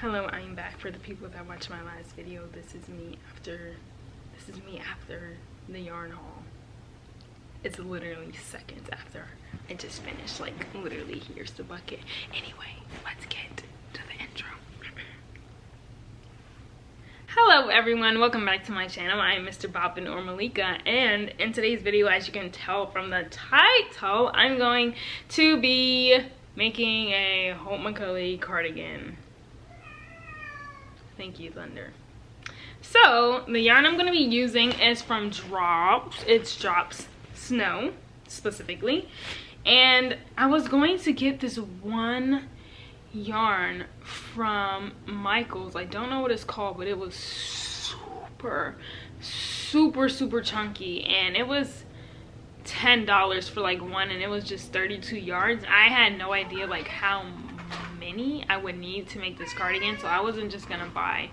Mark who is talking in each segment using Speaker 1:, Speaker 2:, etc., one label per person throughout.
Speaker 1: Hello, I'm back. For the people that watched my last video, this is me after the yarn haul. It's literally seconds after I just finished. Like, literally, here's the bucket. Anyway, let's get to the intro. Hello everyone, welcome back to my channel. I am Mr. Boppin' or Malika, and in today's video, as you can tell from the title, I'm going to be making a Hope Macaulay cardigan. Thank you, Thunder. So the yarn I'm going to be using is from Drops. It's Drops Snow specifically, and I was going to get this one yarn from Michael's. I don't know what it's called, but it was super chunky, and it was $10 for like one, and it was just 32 yards. I had no idea like how many I would need to make this cardigan, so I wasn't just gonna buy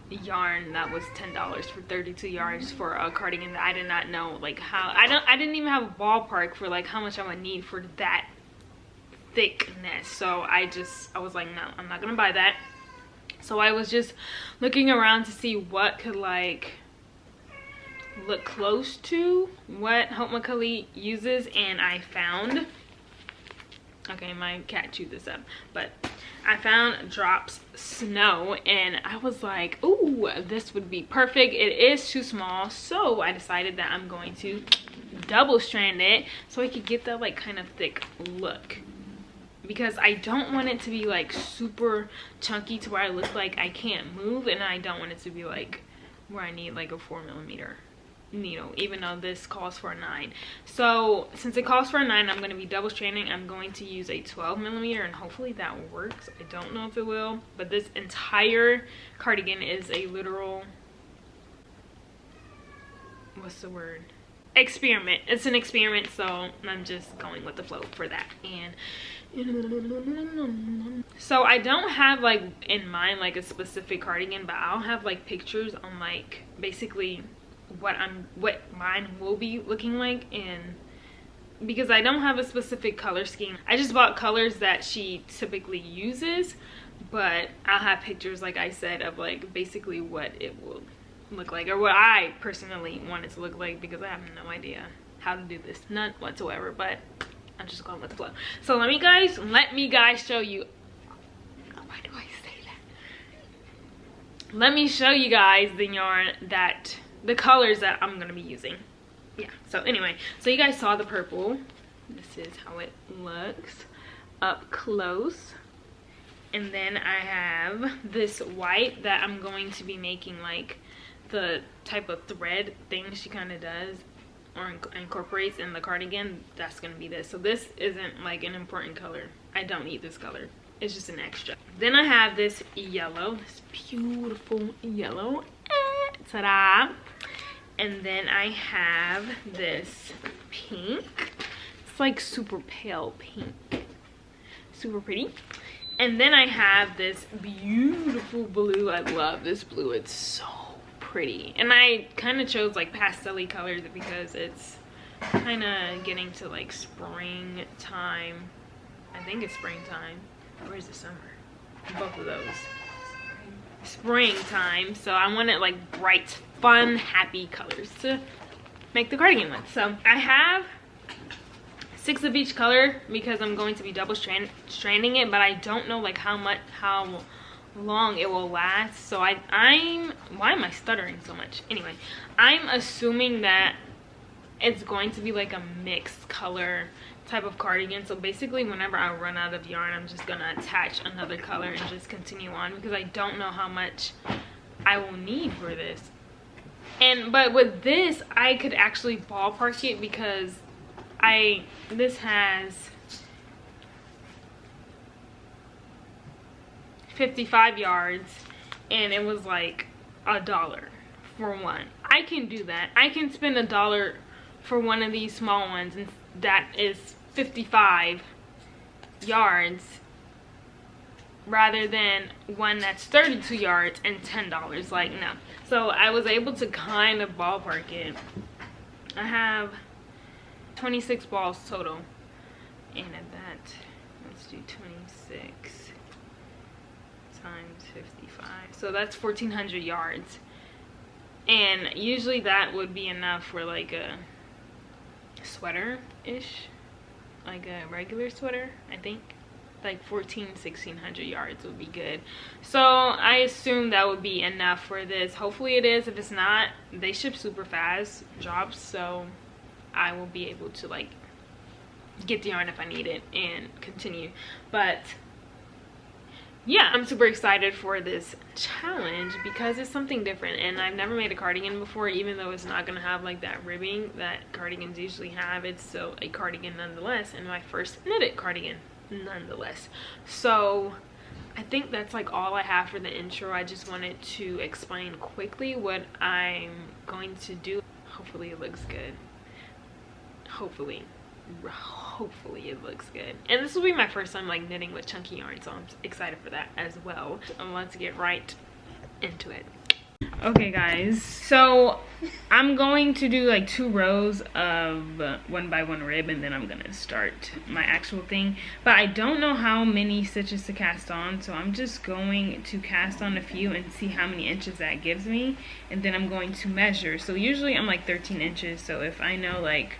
Speaker 1: yarn that was $10 for 32 yards for a cardigan that I did not know like how. I didn't even have a ballpark for like how much I would need for that thickness. So I was like, no, I'm not gonna buy that. So I was just looking around to see what could like look close to what Hope Macaulay uses, and I found, okay, my cat chewed this up, but I found Drops Snow, and I was like, ooh, this would be perfect. It is too small, so I decided that I'm going to double strand it so I could get that like kind of thick look, because I don't want it to be like super chunky to where I look like I can't move, and I don't want it to be like where I need like a 4mm needle, even though this calls for a 9. So since it calls for a 9, I'm going to be double stranding. I'm going to use a 12mm, and hopefully that works. I don't know if it will, but this entire cardigan is a literal, what's the word, experiment. It's an experiment, so I'm just going with the flow for that. And so I don't have like in mind like a specific cardigan, but I'll have like pictures on like basically what mine will be looking like, and because I don't have a specific color scheme, I just bought colors that she typically uses, but I'll have pictures, like I said, of like basically what it will look like, or what I personally want it to look like, because I have no idea how to do this, none whatsoever, but I'm just going with the flow. So let me guys show you, why do I say that? Let me show you guys the yarn that, the colors that I'm gonna be using. Yeah, so anyway, so you guys saw the purple. This is how it looks up close. And then I have this white that I'm going to be making like the type of thread thing she kind of does or incorporates in the cardigan. That's gonna be this. So this isn't like an important color. I don't need this color. It's just an extra. Then I have this yellow, this beautiful yellow. Ta-da! And then I have this pink. It's like super pale pink, super pretty. And then I have this beautiful blue. I love this blue, it's so pretty. And I kind of chose like pastel-y colors because it's kind of getting to like springtime. I think it's springtime, or is it summer? Both of those. Springtime, so I wanted like bright, fun, happy colors to make the cardigan with. So I have 6 of each color because I'm going to be double stranding it, but I don't know like how long it will last. So why am I stuttering so much? Anyway, I'm assuming that it's going to be like a mixed color type of cardigan. So basically whenever I run out of yarn, I'm just gonna attach another color and just continue on, because I don't know how much I will need for this. But with this, I could actually ballpark it, because this has 55 yards, and it was like $1 for one. I can do that. I can spend $1 for one of these small ones, and that is 55 yards, rather than one that's 32 yards and $10. Like, no. So I was able to kind of ballpark it. I have 26 balls total, and at that, let's do 26 times 55. So that's 1,400 yards. And usually that would be enough for like a sweater-ish, like a regular sweater, I think. Like 1,600 yards would be good. So I assume that would be enough for this. Hopefully it is. If it's not, they ship super fast jobs, so I will be able to like get the yarn if I need it and continue. But yeah, I'm super excited for this challenge because it's something different, and I've never made a cardigan before. Even though it's not gonna have like that ribbing that cardigans usually have, it's still a cardigan nonetheless, and my first knitted cardigan nonetheless. So I think that's like all I have for the intro. I just wanted to explain quickly what I'm going to do. Hopefully it looks good. Hopefully it looks good. And this will be my first time like knitting with chunky yarn, so I'm excited for that as well. Let's get right into it. Okay guys, so I'm going to do like 2 rows of 1x1 rib, and then I'm gonna start my actual thing. But I don't know how many stitches to cast on, so I'm just going to cast on a few and see how many inches that gives me, and then I'm going to measure. So usually I'm like 13 inches, so if I know like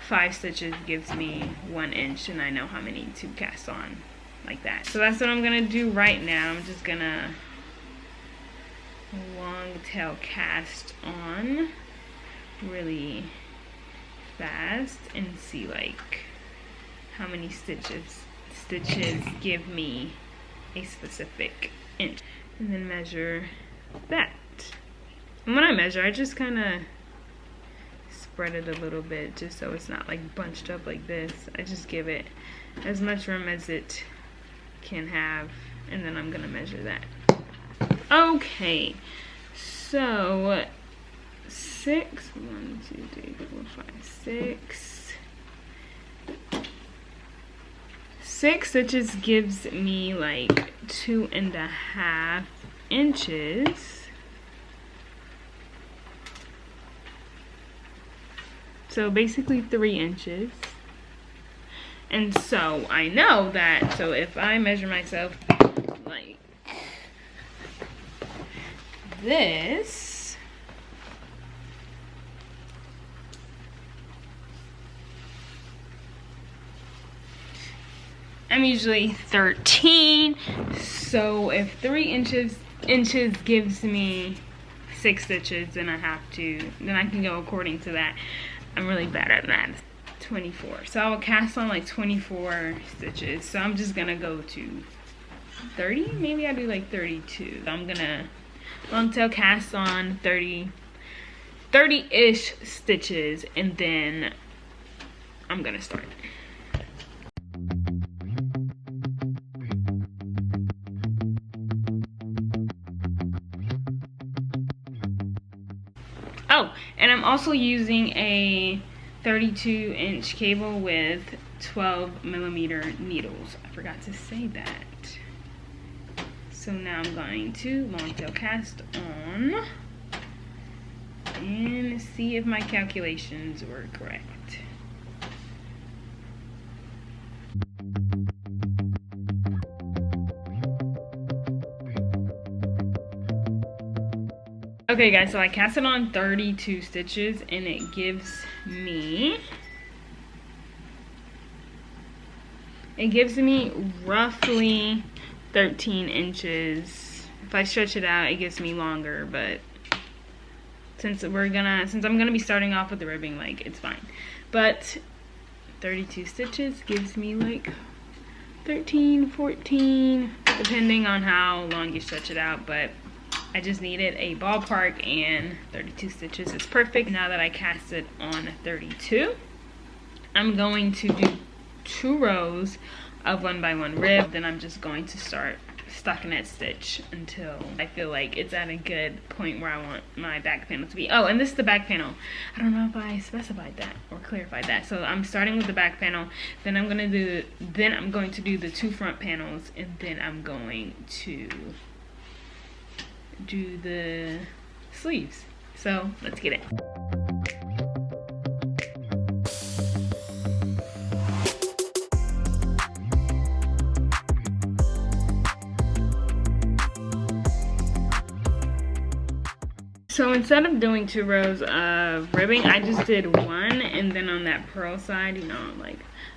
Speaker 1: 5 stitches gives me 1 inch, and I know how many to cast on like that. So that's what I'm gonna do right now. I'm just gonna long tail cast on really fast and see like how many stitches give me a specific inch, and then measure that. And when I measure, I just kind of spread it a little bit just so it's not like bunched up like this. I just give it as much room as it can have, and then I'm gonna measure that. Okay, so 6, 1, 2, 3, 4, 5, 6 stitches gives me like 2.5 inches. So basically 3 inches. And so I know that, so if I measure myself like this, I'm usually 13. So if 3 inches gives me 6 stitches, then I can go according to that. I'm really bad at math. 24. So I will cast on like 24 stitches. So I'm just gonna go to 30. Maybe I'll do like 32. So I'm gonna long tail cast on 30-ish stitches, and then I'm gonna start. Oh, and I'm also using a 32-inch cable with 12mm needles. I forgot to say that. So now I'm going to long tail cast on and see if my calculations were correct. Okay guys, so I cast it on 32 stitches, and it gives me roughly 13 inches. If I stretch it out, it gives me longer, but since I'm gonna be starting off with the ribbing, like, it's fine. But 32 stitches gives me like 13, 14, depending on how long you stretch it out, but I just needed a ballpark, and 32 stitches is perfect. Now that I cast it on 32, I'm going to do 2 rows of 1x1 rib. Then I'm just going to start stockinette stitch until I feel like it's at a good point where I want my back panel to be. Oh, and this is the back panel. I don't know if I specified that or clarified that. So I'm starting with the back panel, then I'm going to do the 2 front panels, and then I'm going to do the sleeves. So let's get it. So instead of doing 2 rows of ribbing, I just did 1, and then on that purl side, you know, like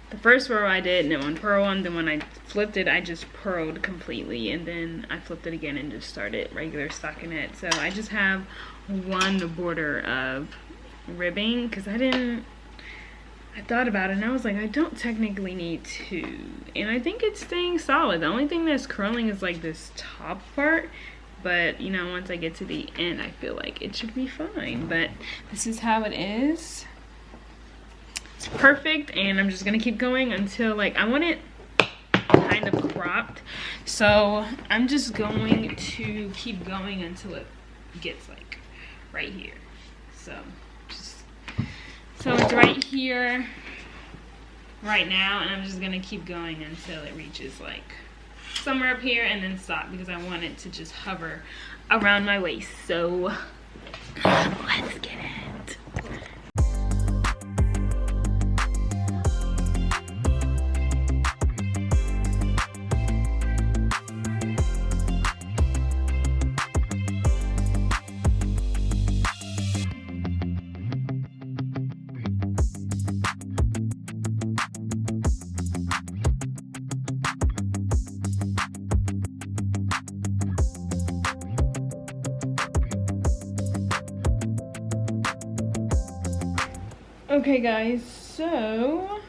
Speaker 1: the first row I did, and then 1 purl on, then when I flipped it, I just purled completely, and then I flipped it again and just started regular stockinette. So I just have 1 border of ribbing, because I thought about it and I was like, I don't technically need 2, and I think it's staying solid. The only thing that's curling is like this top part, but you know, once I get to the end, I feel like it should be fine. But this is how it is. It's perfect, and I'm just gonna keep going until, like, I want it kind of cropped, so I'm just going to keep going until it gets like right here. So it's right here right now, and I'm just gonna keep going until it reaches like somewhere up here and then stop, because I want it to just hover around my waist. So let's get it. Okay guys, so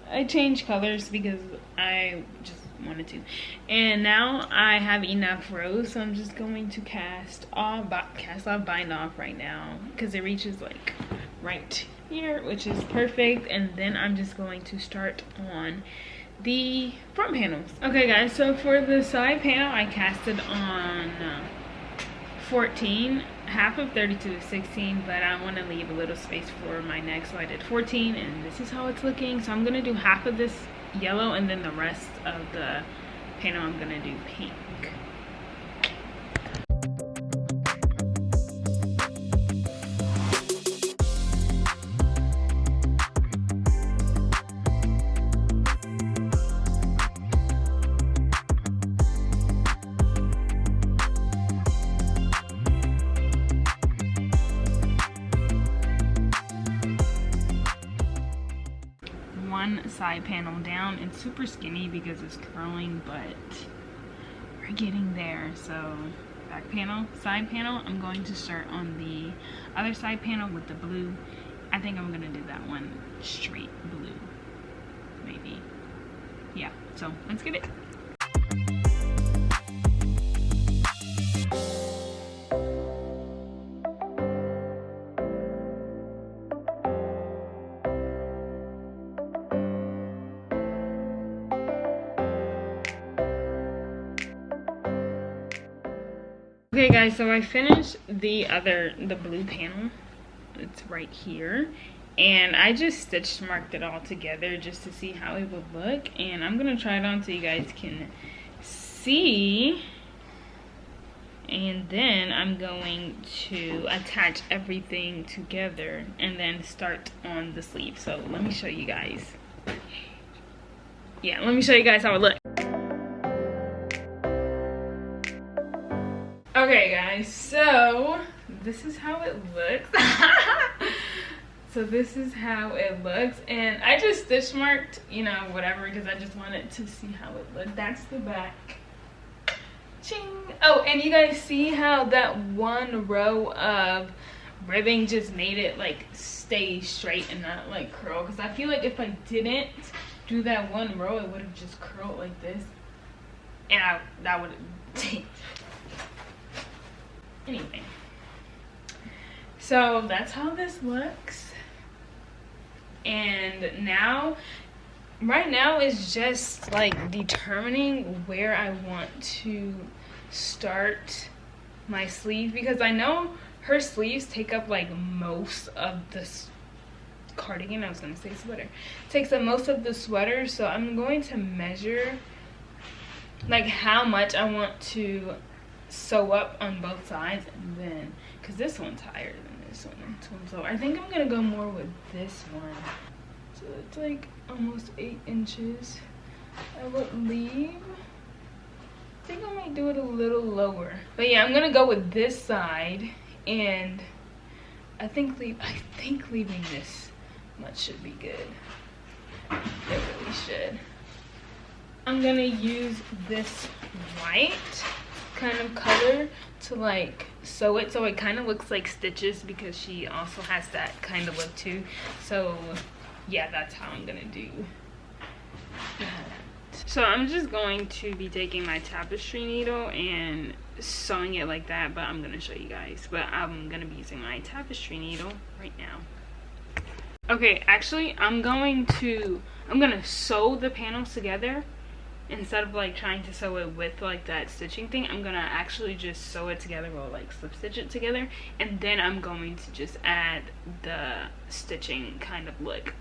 Speaker 1: I changed colors because I just wanted to, and now I have enough rows, so I'm just going to bind off right now, because it reaches like right here, which is perfect. And then I'm just going to start on the front panels. Okay guys, so for the side panel, I casted on 14, half of 32 to 16, but I want to leave a little space for my neck, so I did 14, and this is how it's looking. So I'm gonna do half of this yellow, and then the rest of the panel I'm gonna do pink. One side panel down. It's super skinny because it's curling, but we're getting there. So back panel, side panel, I'm going to start on the other side panel with the blue. I think I'm gonna do that one straight blue, maybe. Yeah, so let's get it. Okay guys, so I finished the blue panel. It's right here, and I just stitch marked it all together just to see how it would look, and I'm gonna try it on so you guys can see, and then I'm going to attach everything together and then start on the sleeve. So let me show you guys. Yeah, let me show you guys how it looks. Okay guys, so this is how it looks. So this is how it looks, and I just stitch marked, you know, whatever, because I just wanted to see how it looked. That's the back. Ching. Oh, and you guys see how that one row of ribbing just made it like stay straight and not like curl, because I feel like if I didn't do that one row, it would have just curled like this, and that would have anyway. So that's how this looks, and now right now is just like determining where I want to start my sleeve, because I know her sleeves take up like most of this cardigan, I was gonna say sweater, takes up most of the sweater. So I'm going to measure like how much I want to sew up on both sides, and then because this one's higher than this one, so I think I'm gonna go more with this one. So it's like almost 8 inches. I would leave, I think I might do it a little lower, but yeah, I'm gonna go with this side, and I think leaving this much should be good. It really should. I'm gonna use this white kind of color to like sew it so it kind of looks like stitches, because she also has that kind of look too. So yeah, that's how I'm gonna do that. So I'm just going to be taking my tapestry needle and sewing it like that, but I'm gonna show you guys. But I'm gonna be using my tapestry needle right now. Okay, actually I'm gonna sew the panels together. Instead of like trying to sew it with like that stitching thing, I'm gonna actually just sew it together, or like slip stitch it together, and then I'm going to just add the stitching kind of look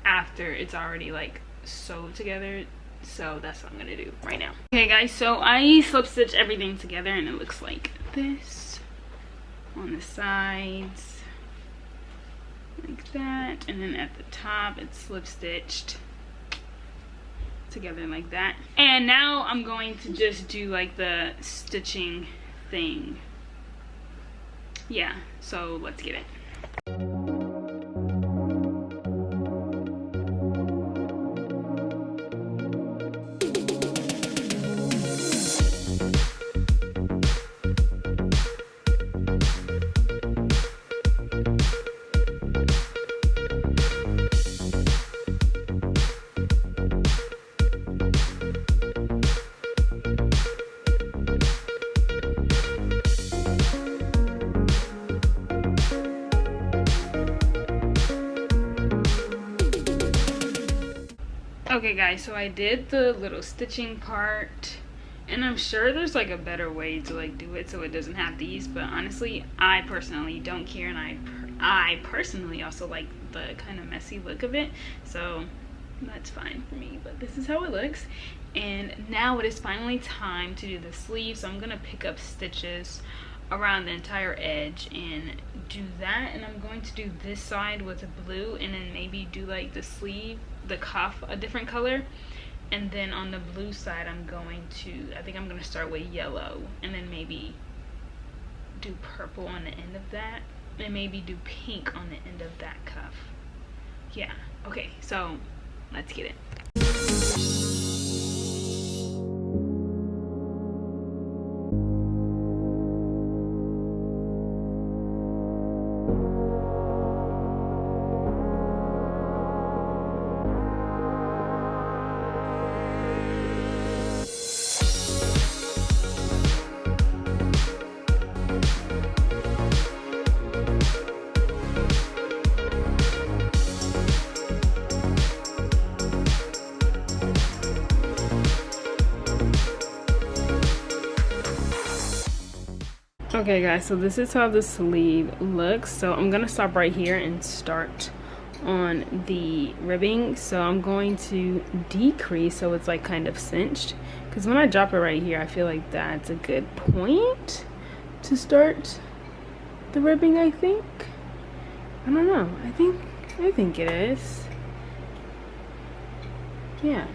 Speaker 1: after it's already like sewed together. So that's what I'm gonna do right now. Okay guys, so I slip stitch everything together and it looks like this on the sides, like that, and then at the top it's slip stitched together like that. And now I'm going to just do like the stitching thing. Yeah, so let's get it. Okay guys, so I did the little stitching part, and I'm sure there's like a better way to like do it so it doesn't have these, but honestly I personally don't care, and I personally also like the kind of messy look of it, so that's fine for me. But this is how it looks, and now it is finally time to do the sleeve. So I'm gonna pick up stitches around the entire edge and do that, and I'm going to do this side with blue, and then maybe do like the sleeve, the cuff, a different color, and then on the blue side I think I'm gonna start with yellow, and then maybe do purple on the end of that, and maybe do pink on the end of that cuff. Yeah, okay, so let's get it. Okay guys, so this is how the sleeve looks. So I'm gonna stop right here and start on the ribbing. So I'm going to decrease so it's like kind of cinched, because when I drop it right here I feel like that's a good point to start the ribbing. I think, I don't know, I think it is. Yeah,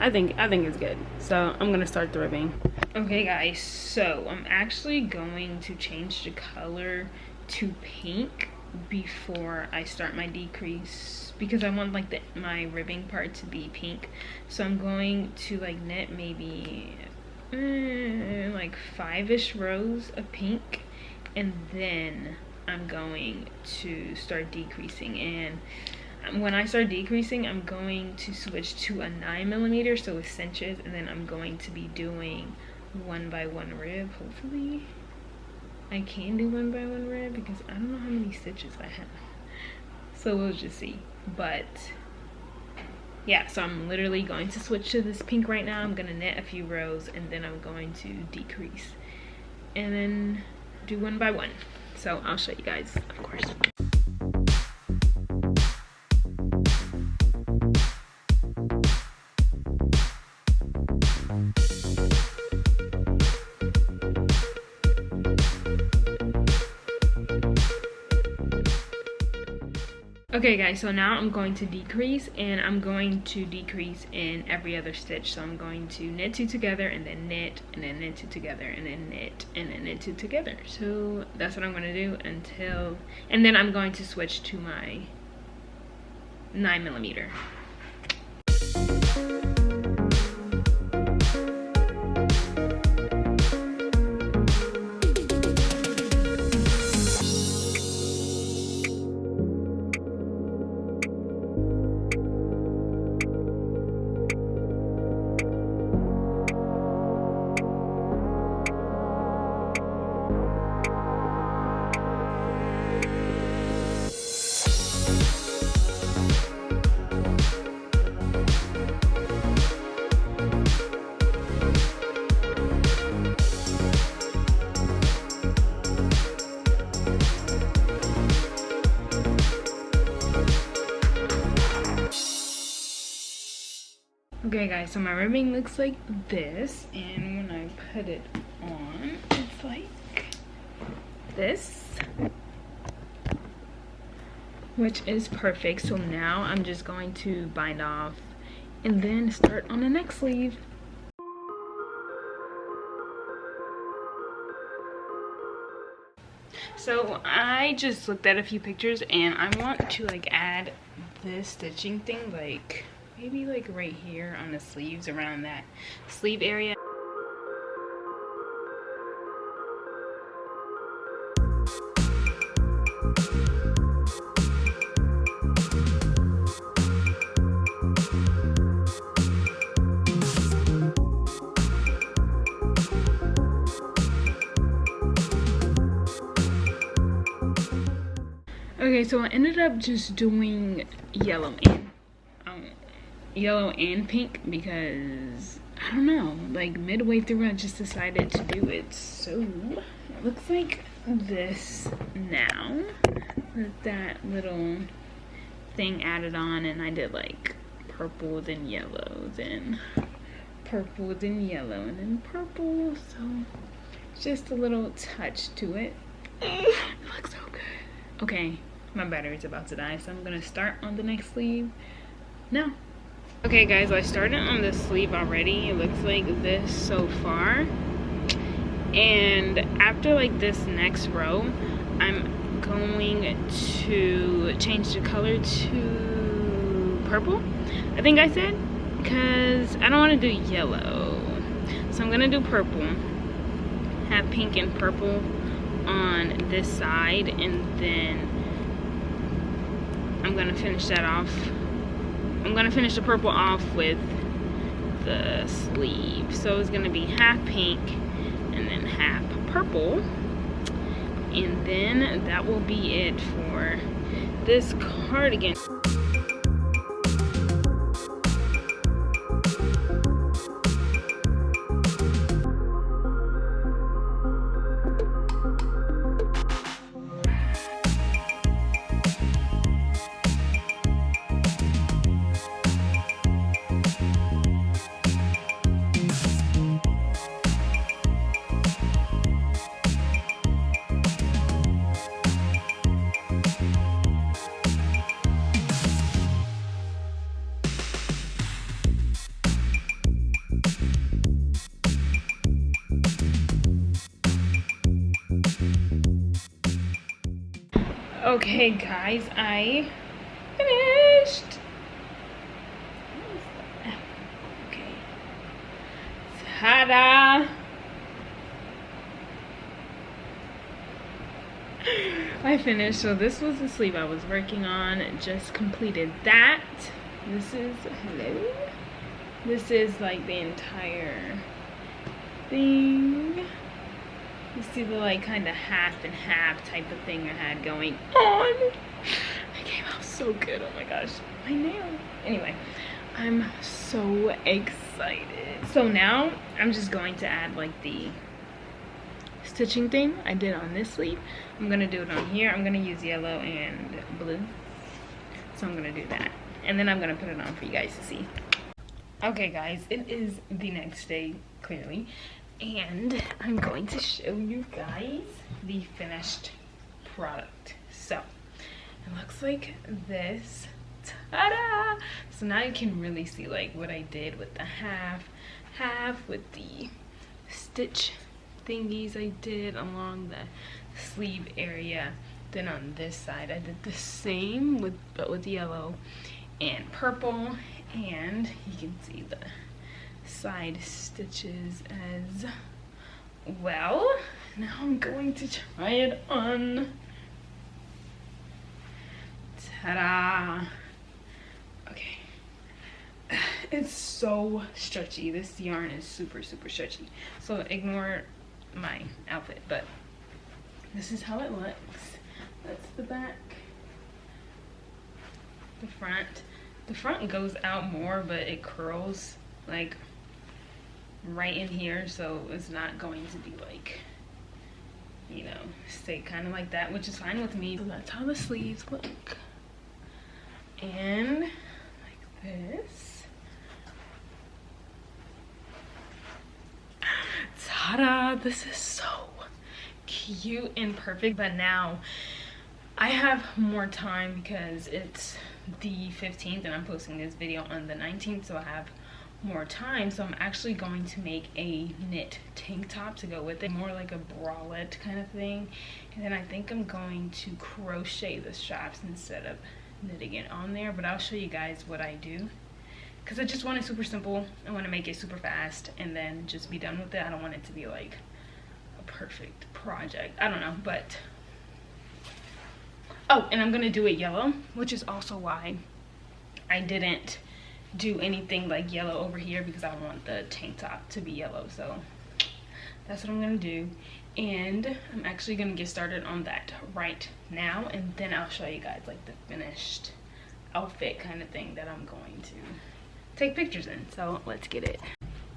Speaker 1: I think it's good. So I'm gonna start the ribbing. Okay guys, so I'm actually going to change the color to pink before I start my decrease, because I want like my ribbing part to be pink. So I'm going to like knit maybe like 5-ish rows of pink, and then I'm going to start decreasing. And when I start decreasing, I'm going to switch to a 9mm, so it cinches, and then I'm going to be doing 1x1 rib. Hopefully I can do 1x1 rib, because I don't know how many stitches I have, so we'll just see. But yeah, so I'm literally going to switch to this pink right now. I'm gonna knit a few rows, and then I'm going to decrease and then do 1x1. So I'll show you guys, of course. Okay guys, so now I'm going to decrease, and I'm going to decrease in every other stitch. So I'm going to knit 2 together and then knit and then knit 2 together and then knit and then knit 2 together. So that's what I'm going to do until, and then I'm going to switch to my 9mm. Okay guys, so my ribbing looks like this, and when I put it on, it's like this, which is perfect. So now I'm just going to bind off and then start on the next sleeve. So I just looked at a few pictures, and I want to like add this stitching thing, like maybe like right here on the sleeves, around that sleeve area. Okay, so I ended up just doing yellow and pink because I don't know, like midway through I just decided to do it. So it looks like this now with that little thing added on, and I did like purple, then yellow, then purple, then yellow, and then purple. So just a little touch to it. It looks so good. Okay, my battery's about to die, so I'm gonna start on the next sleeve now. Okay guys, I started on this sleeve already. It looks like this so far, and after like this next row, I'm going to change the color to purple, I think I said, because I don't want to do yellow. So I'm gonna do purple, have pink and purple on this side, and then I'm gonna finish that off. I'm gonna finish the purple off with the sleeve. So it's gonna be half pink and then half purple, and then that will be it for this cardigan. Okay guys, I finished. Okay. Ta-da! I finished. So this was the sleeve I was working on. Just completed that. This is, hello? This is like the entire thing. You see the like kind of half and half type of thing I had going on. It came out so good. Oh my gosh, my nail. Anyway, I'm so excited. So now I'm just going to add like the stitching thing I did on this sleeve. I'm gonna do it on here. I'm gonna use yellow and blue. So I'm gonna do that, and then I'm gonna put it on for you guys to see. Okay guys, it is the next day, clearly. And I'm going to show you guys the finished product. So
Speaker 2: It looks like this. Ta-da! So now you can really see like what I did with the half with the stitch thingies I did along the sleeve area. Then on this side I did the same but with yellow and purple, and you can see the side stitches as well. Now I'm going to try it on. Ta-da! Okay. It's so stretchy. This yarn is super stretchy, so ignore my outfit, but this is how it looks. That's the back. The front goes out more, but it curls like right in here, so it's not going to be like, you know, stay kind of like that, which is fine with me. So that's how the sleeves look. And like this. Ta-da! This is so cute and perfect. But now I have more time because it's the 15th and I'm posting this video on the 19th, so I have more time. So I'm actually going to make a knit tank top to go with it, more like a bralette kind of thing. And then I think I'm going to crochet the straps instead of knitting it on there, but I'll show you guys what I do because I just want it super simple. I want to make it super fast and then just be done with it. I don't want it to be like a perfect project. I don't know, but oh, and I'm gonna do it yellow, which is also why I didn't do anything like yellow over here, because I want the tank top to be yellow. So that's what I'm gonna do, and I'm actually gonna get started on that right now, and then I'll show you guys like the finished outfit kind of thing that I'm going to take pictures in. So let's get it.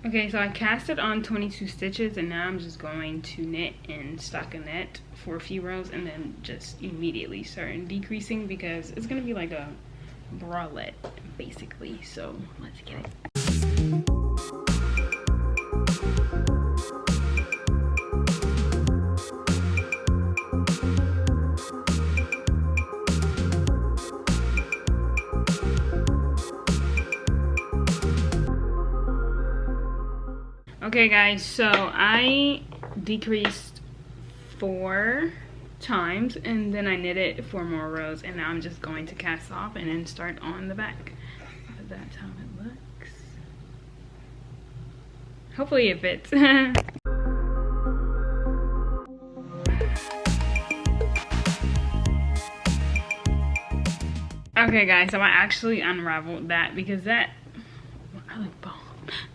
Speaker 2: Okay, so I casted on 22 stitches, and now I'm just going to knit in stockinette for a few rows and then just immediately start decreasing, because it's gonna be like a bralette basically. So let's get it. Okay guys, so I decreased 4 times and then I knitted 4 more rows, and now I'm just going to cast off and then start on the back. But that's how it looks. Hopefully it fits. Okay guys, so I actually unraveled that because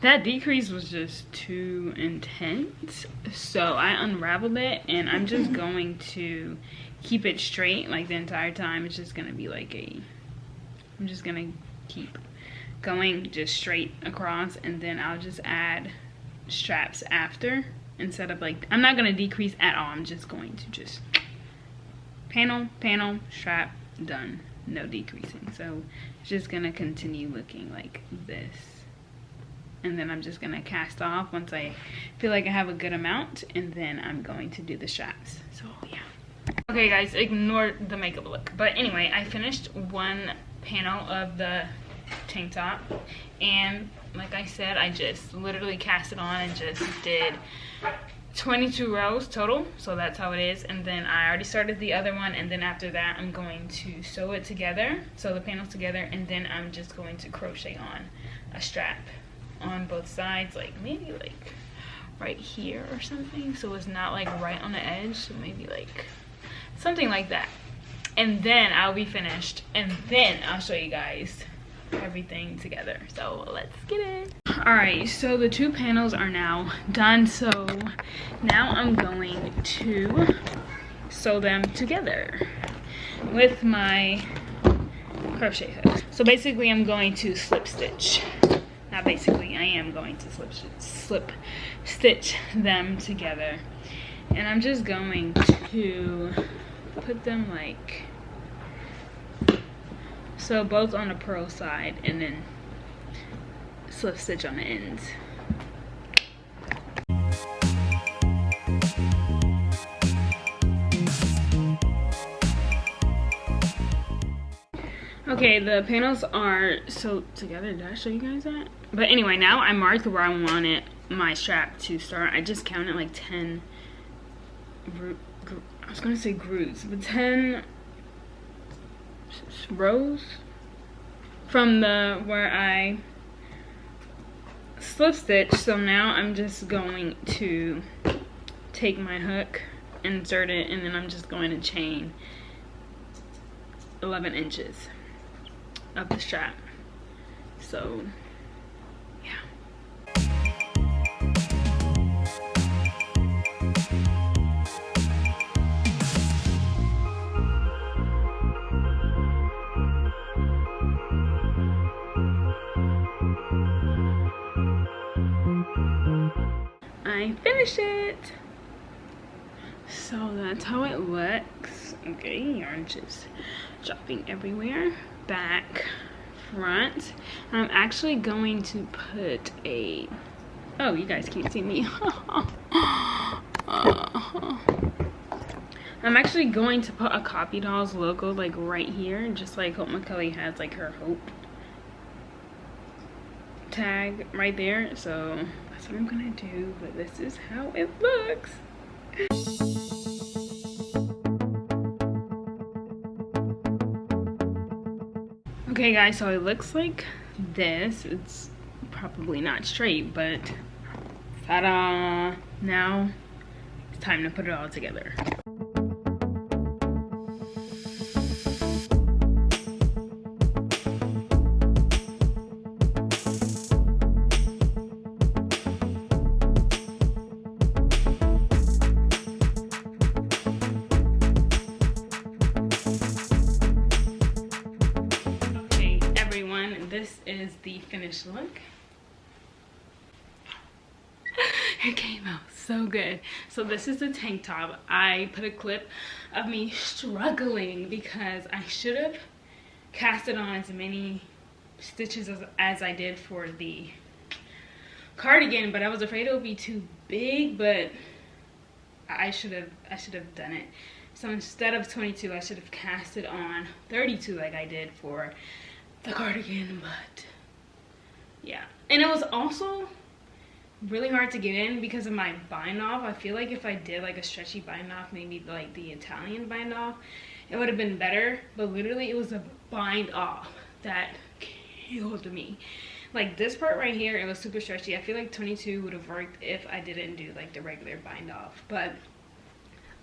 Speaker 2: that decrease was just too intense, so I unraveled it, and I'm just going to keep it straight like the entire time. It's just gonna be like I'm just gonna keep going just straight across, and then I'll just add straps after, instead of like, I'm not gonna decrease at all. I'm just going to just panel, strap, done, no decreasing. So it's just gonna continue looking like this. And then I'm just gonna cast off once I feel like I have a good amount, and then I'm going to do the straps. So yeah. Okay guys, ignore the makeup look. But anyway, I finished one panel of the tank top, and like I said, I just literally cast it on and just did 22 rows total. So that's how it is. And then I already started the other one, and then after that I'm going to sew it together, sew the panels together, and then I'm just going to crochet on a strap on both sides, like maybe like right here or something, so it's not like right on the edge, so maybe like something like that, and then I'll be finished, and then I'll show you guys everything together. So let's get it. All right, so the 2 panels are now done, so now I'm going to sew them together with my crochet hook. So basically I'm going to slip stitch. Not basically, I am going to slip stitch them together, and I'm just going to put them like so, both on the purl side, and then slip stitch on the ends. Okay, the panels are so together. Did I show you guys that? But anyway, now I marked where I wanted my strap to start. I just counted like 10 I was gonna say grooves, but 10 rows from the where I slip stitch. So now I'm just going to take my hook, insert it, and then I'm just going to chain 11 inches of the strap. So yeah. I finished it. So that's how it looks. Okay, yarn just dropping everywhere. Back, front. I'm actually going to put a, oh, you guys can't see me. I'm actually going to put a Copy Dolls logo like right here, just like Hope Macaulay has like her Hope tag right there. So that's what I'm gonna do, but this is how it looks. Okay guys, so it looks like this. It's probably not straight, but ta-da! Now it's time to put it all together. This is the finished look. It came out so good. So this is the tank top. I put a clip of me struggling because I should have casted on as many stitches as I did for the cardigan, but I was afraid it would be too big, but I should have done it. So instead of 22, I should have casted on 32 like I did for the cardigan, but yeah. And it was also really hard to get in because of my bind off. I feel like if I did like a stretchy bind off, maybe like the Italian bind off, it would have been better, but literally it was a bind off that killed me. Like this part right here, it was super stretchy. I feel like 22 would have worked if I didn't do like the regular bind off, but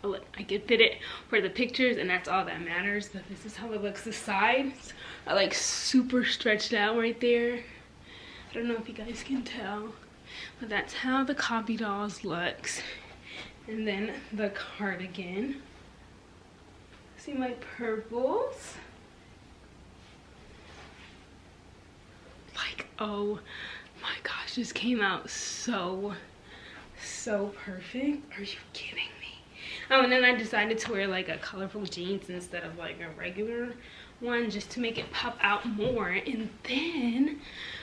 Speaker 2: look, I could fit it for the pictures and that's all that matters. But this is how it looks. The sides are like super stretched out right there. I don't know if you guys can tell, but that's how the Copy Dolls looks. And then the cardigan. See my purples? Like, oh my gosh, this came out so perfect. Are you kidding me? Oh, and then I decided to wear like a colorful jeans instead of like a regular one just to make it pop out more. And then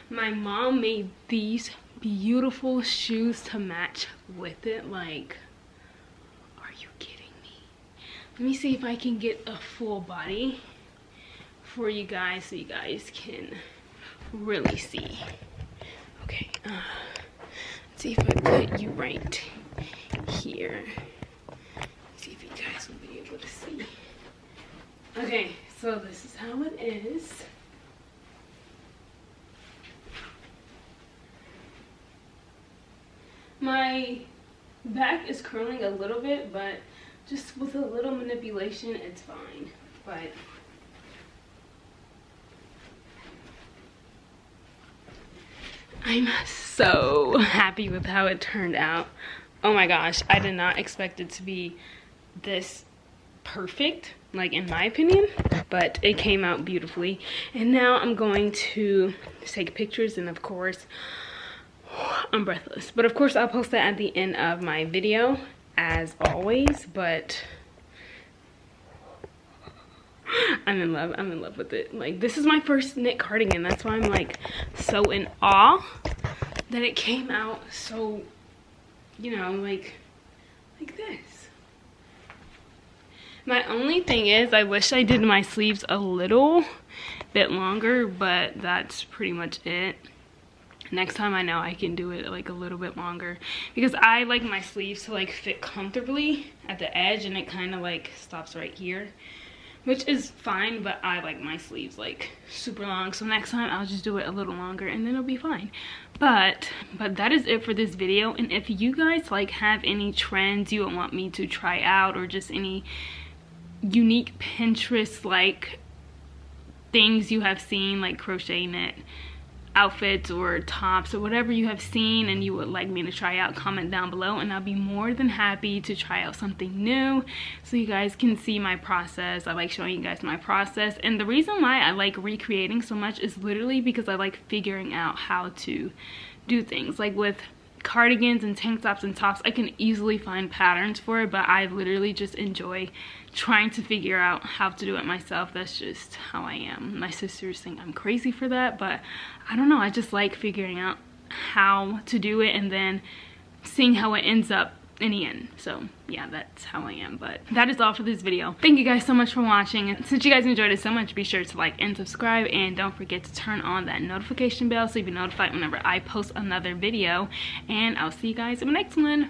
Speaker 2: my mom made these beautiful shoes to match with it. Like, are you kidding me? Let me see if I can get a full body for you guys so you guys can really see. Okay, let's see if I put you right here. See if you guys will be able to see. Okay, so this is how it is. My back is curling a little bit, but just with a little manipulation, it's fine. But I'm so happy with how it turned out. Oh my gosh, I did not expect it to be this perfect, like in my opinion, but it came out beautifully. And now I'm going to take pictures, and of course, I'm breathless. But of course, I'll post that at the end of my video, as always. But I'm in love with it. Like, this is my first knit cardigan. That's why I'm like so in awe that it came out so, you know, like this. My only thing is I wish I did my sleeves a little bit longer, but that's pretty much it. Next time I know I can do it like a little bit longer, because I like my sleeves to like fit comfortably at the edge, and it kind of like stops right here, which is fine, but I like my sleeves like super long. So next time I'll just do it a little longer and then it'll be fine. But that is it for this video. And if you guys like have any trends you want me to try out, or just any unique Pinterest like things you have seen, like crochet knit outfits or tops or whatever you have seen and you would like me to try out, comment down below, and I'll be more than happy to try out something new so you guys can see my process. I like showing you guys my process, and the reason why I like recreating so much is literally because I like figuring out how to do things. Like with cardigans and tank tops and tops, I can easily find patterns for it, but I literally just enjoy trying to figure out how to do it myself. That's just how I am. My sisters think I'm crazy for that, but I don't know, I just like figuring out how to do it and then seeing how it ends up in the end. So yeah, that's how I am. But that is all for this video. Thank you guys so much for watching, and since you guys enjoyed it so much, be sure to like and subscribe, and don't forget to turn on that notification bell so you'll be notified whenever I post another video, and I'll see you guys in the next one.